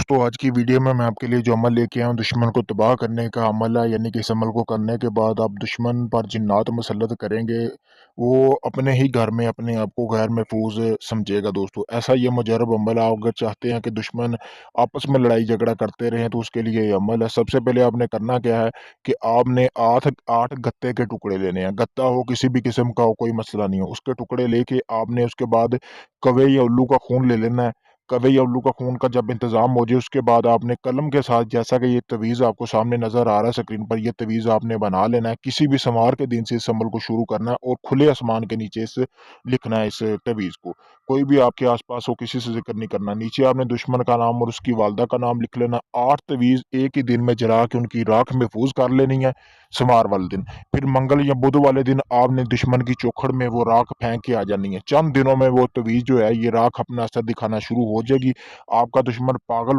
दोस्तों, आज की वीडियो में मैं आपके लिए जो अमल लेके आया हूँ दुश्मन को तबाह करने का अमल है। यानी कि इस अमल को करने के बाद आप दुश्मन पर जिन्नात मुसल्लत करेंगे, वो अपने ही घर में अपने आप को गैर महफूज समझेगा। दोस्तों, ऐसा ये मुजरब अमल है। आप अगर चाहते हैं कि दुश्मन आपस में लड़ाई झगड़ा करते रहें तो उसके लिए ये अमल है। सबसे पहले आपने करना क्या है कि आपने आठ आठ गत्ते के टुकड़े लेने हैं। गत्ता हो, किसी भी किस्म का हो, कोई मसला नहीं हो, उसके टुकड़े लेके आपने उसके बाद कवे या उल्लू का खून ले लेना है। कवे या उल्लू का खून का जब इंतज़ाम हो जाए उसके बाद आपने कलम के साथ, जैसा कि ये तवीज़ आपको सामने नज़र आ रहा है स्क्रीन पर, ये तवीज़ आपने बना लेना है। किसी भी सोमवार के दिन से इस अमल को शुरू करना है और खुले आसमान के नीचे इस लिखना है इस तवीज़ को। कोई भी आपके आस-पास हो, किसी से ज़िक्र नहीं करना। नीचे आपने दुश्मन का नाम और उसकी वालिदा का नाम लिख लेना। 8 तवीज़ एक ही दिन में जला के उनकी राख महफूज़ कर लेनी है सोमवार वाले दिन। फिर मंगल या बुध वाले दिन आपने दुश्मन की चौखड़ में वो राख फेंक के आ जानी है। चंद दिनों में वो तवीज़ जो है ये राख अपना असर दिखाना शुरू हो जाएगी। आपका दुश्मन पागल